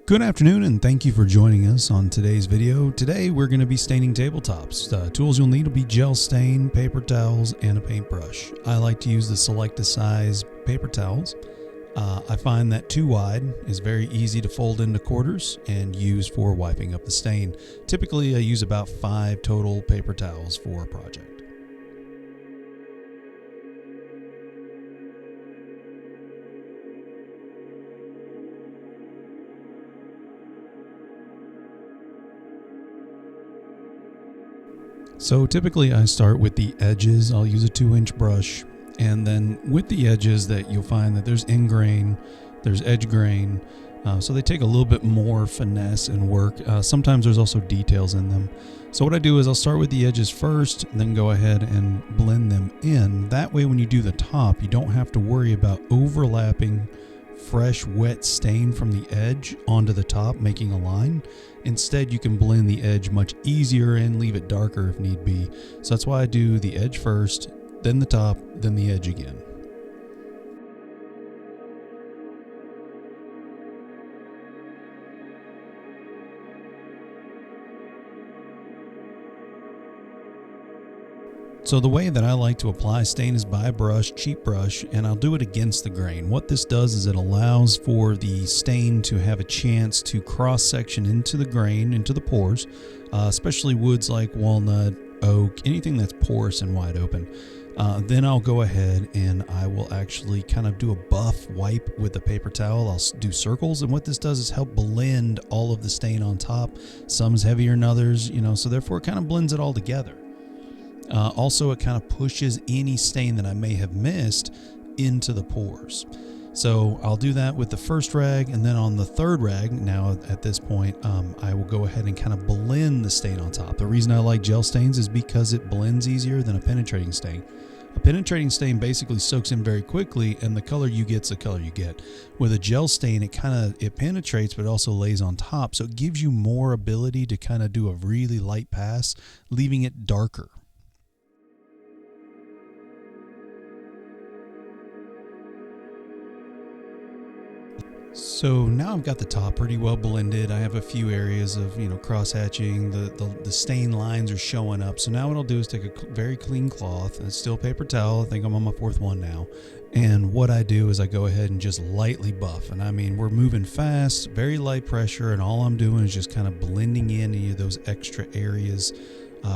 Good afternoon and thank you for joining us on today's video. Today we're going to be staining tabletops. Tools you'll need will be gel stain, paper towels, and a paintbrush. I like to use the Select a Size paper towels. I find that too wide is very easy to fold into quarters and use for wiping up the stain. Typically I use about 5 total paper towels for a project. So typically I start with the edges. I'll use a 2-inch brush, and then with the edges that you'll find that there's end grain, there's edge grain, so they take a little bit more finesse and work. Sometimes there's also details in them. So what I do is I'll start with the edges first, and then go ahead and blend them in. That way when you do the top, you don't have to worry about overlapping fresh wet stain from the edge onto the top, making a line. Instead, you can blend the edge much easier and leave it darker if need be. So that's why I do the edge first, then the top, then the edge again. So the way that I like to apply stain is by a brush, cheap brush, and I'll do it against the grain. What this does is it allows for the stain to have a chance to cross-section into the grain, into the pores, especially woods like walnut, oak, anything that's porous and wide open. Then I'll go ahead and I will actually kind of do a buff wipe with the paper towel. I'll do circles, and what this does is help blend all of the stain on top. Some's heavier than others, so therefore it kind of blends it all together. Also, it kind of pushes any stain that I may have missed into the pores. So I'll do that with the first rag, and then on the third rag, now at this point, I will go ahead and kind of blend the stain on top. The reason I like gel stains is because it blends easier than a penetrating stain. A penetrating stain basically soaks in very quickly, and the color you get is the color you get. With a gel stain, it penetrates, but it also lays on top, so it gives you more ability to kind of do a really light pass, leaving it darker. So now I've got the top pretty well blended. I have a few areas of, cross-hatching. The stain lines are showing up. So now what I'll do is take a very clean cloth, and it's still paper towel. I think I'm on my 4th one now. And what I do is I go ahead and just lightly buff. And I mean, we're moving fast, very light pressure, and all I'm doing is just kind of blending in any of those extra areas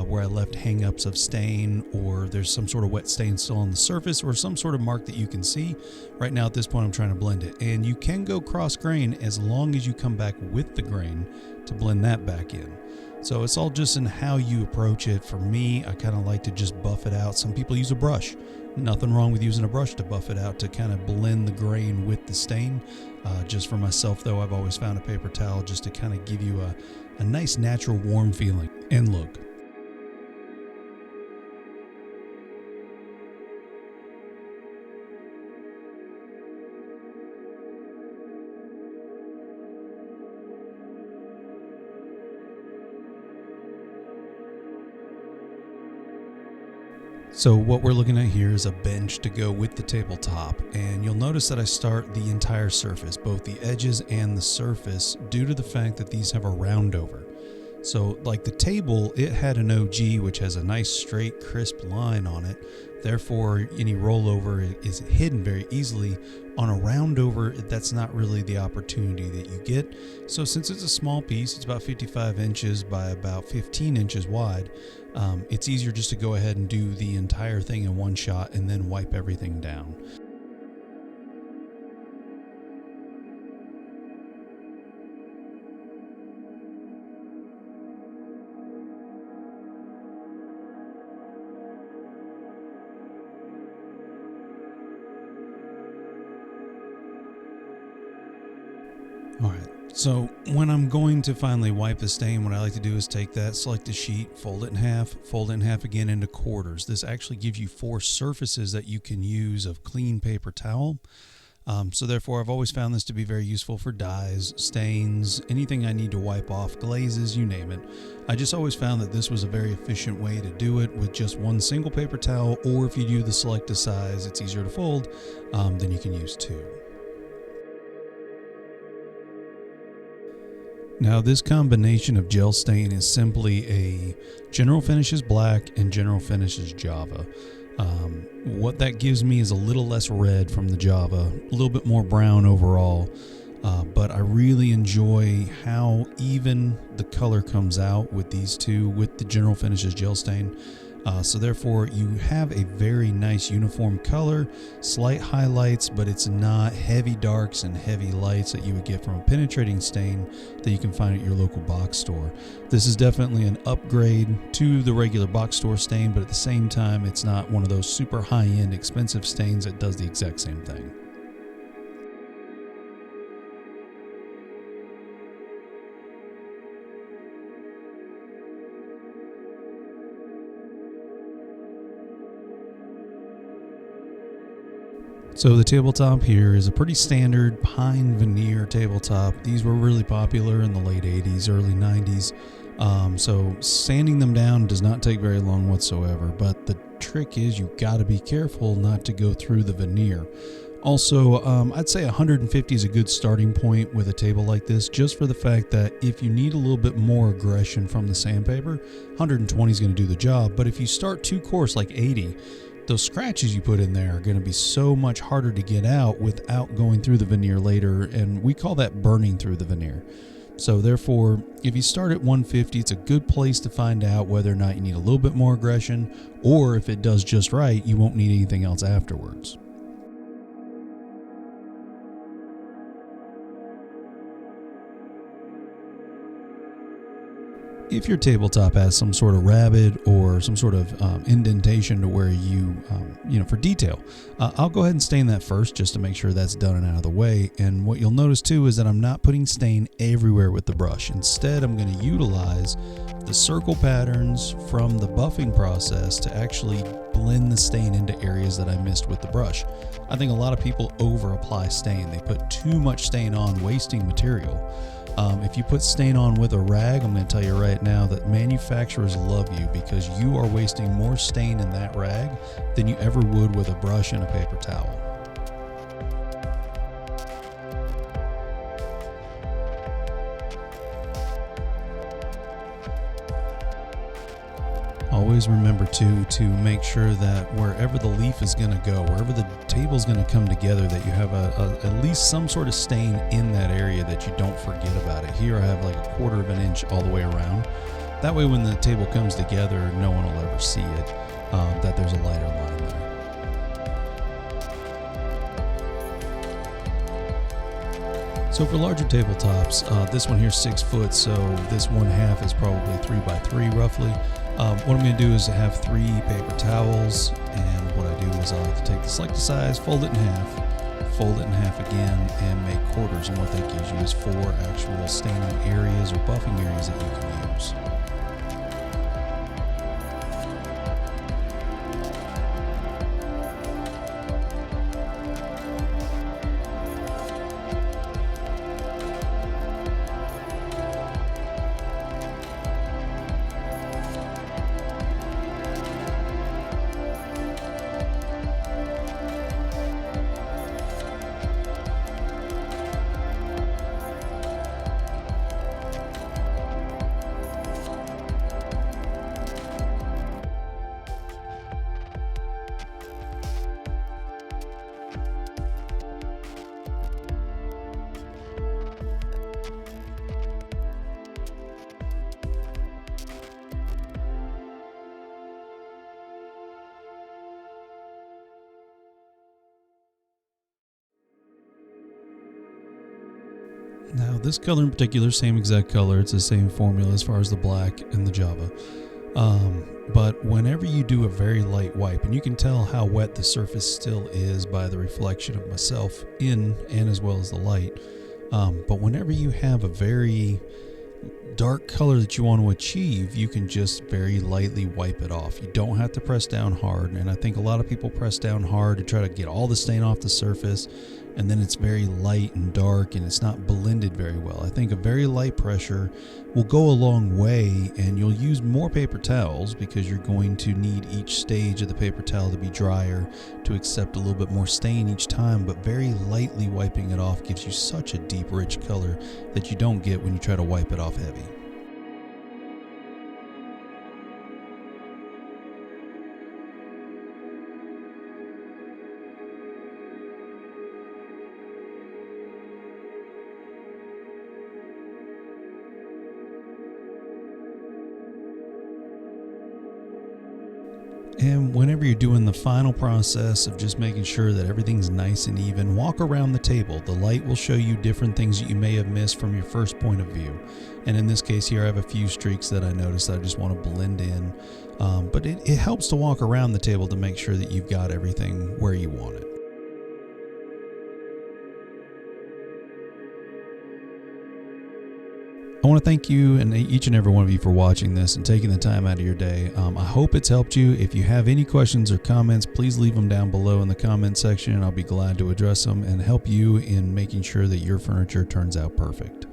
where I left hang-ups of stain, or there's some sort of wet stain still on the surface, or some sort of mark that you can see. Right now at this point I'm trying to blend it, and you can go cross grain as long as you come back with the grain to blend that back in. So it's all just in how you approach it. For me, I kind of like to just buff it out. Some people use a brush. Nothing wrong with using a brush to buff it out to kind of blend the grain with the stain. Just for myself though, I've always found a paper towel just to kind of give you a nice natural warm feeling and look. So what we're looking at here is a bench to go with the tabletop, and you'll notice that I start the entire surface, both the edges and the surface, due to the fact that these have a round over. So like the table, it had an OG which has a nice straight crisp line on it, therefore any rollover is hidden very easily. On a round over, that's not really the opportunity that you get. So since it's a small piece, it's about 55 inches by about 15 inches wide, it's easier just to go ahead and do the entire thing in one shot and then wipe everything down. Alright, so when I'm going to finally wipe the stain, what I like to do is take that, select the sheet, fold it in half again into quarters. This actually gives you 4 surfaces that you can use of clean paper towel. So therefore I've always found this to be very useful for dyes, stains, anything I need to wipe off, glazes, you name it. I just always found that this was a very efficient way to do it with just one single paper towel, or if you do the Select a Size, it's easier to fold, then you can use 2. Now this combination of gel stain is simply a General Finishes Black and General Finishes Java. What that gives me is a little less red from the Java, a little bit more brown overall, but I really enjoy how even the color comes out with these two, with the General Finishes gel stain. So therefore you have a very nice uniform color, slight highlights, but it's not heavy darks and heavy lights that you would get from a penetrating stain that you can find at your local box store. This is definitely an upgrade to the regular box store stain, but at the same time it's not one of those super high-end expensive stains that does the exact same thing. So the tabletop here is a pretty standard pine veneer tabletop. These were really popular in the late 80s, early 90s. So sanding them down does not take very long whatsoever, but the trick is you got to be careful not to go through the veneer. Also, I'd say 150 is a good starting point with a table like this, just for the fact that if you need a little bit more aggression from the sandpaper, 120 is going to do the job. But if you start too coarse like 80, those scratches you put in there are going to be so much harder to get out without going through the veneer later, and we call that burning through the veneer. So therefore, if you start at 150, it's a good place to find out whether or not you need a little bit more aggression, or if it does just right, you won't need anything else afterwards. If your tabletop has some sort of rabbit or some sort of indentation to where you for detail, I'll go ahead and stain that first just to make sure that's done and out of the way. And what you'll notice too is that I'm not putting stain everywhere with the brush. Instead, I'm going to utilize the circle patterns from the buffing process to actually blend the stain into areas that I missed with the brush. I think a lot of people over apply stain. They put too much stain on, wasting material. If you put stain on with a rag, I'm going to tell you right now that manufacturers love you because you are wasting more stain in that rag than you ever would with a brush and a paper towel. Always remember too to make sure that wherever the leaf is going to go, wherever the table is going to come together, that you have at least some sort of stain in that area, that you don't forget about it. Here I have like 1/4 of an inch all the way around. That way when the table comes together, no one will ever see it, that there's a lighter line there. So for larger tabletops, this one here is 6 foot, so this 1/2 is probably 3 by 3 roughly. What I'm going to do is have 3 paper towels, and what I do is I like to take the selected size, fold it in half again, and make quarters. And what that gives you is 4 actual staining areas or buffing areas that you can use. Now this color in particular, same exact color, it's the same formula as far as the black and the Java. But whenever you do a very light wipe, and you can tell how wet the surface still is by the reflection of myself in and as well as the light, but whenever you have a very dark color that you want to achieve, you can just very lightly wipe it off. You don't have to press down hard, and I think a lot of people press down hard to try to get all the stain off the surface, and then it's very light and dark and it's not blended very well. I think a very light pressure will go a long way, and you'll use more paper towels because you're going to need each stage of the paper towel to be drier to accept a little bit more stain each time, but very lightly wiping it off gives you such a deep, rich color that you don't get when you try to wipe it off heavy. And whenever you're doing the final process of just making sure that everything's nice and even, walk around the table. The light will show you different things that you may have missed from your first point of view. And in this case here, I have a few streaks that I noticed that I just want to blend in. But it helps to walk around the table to make sure that you've got everything where you want it. I want to thank you and each and every one of you for watching this and taking the time out of your day. I hope it's helped you. If you have any questions or comments, please leave them down below in the comment section, and I'll be glad to address them and help you in making sure that your furniture turns out perfect.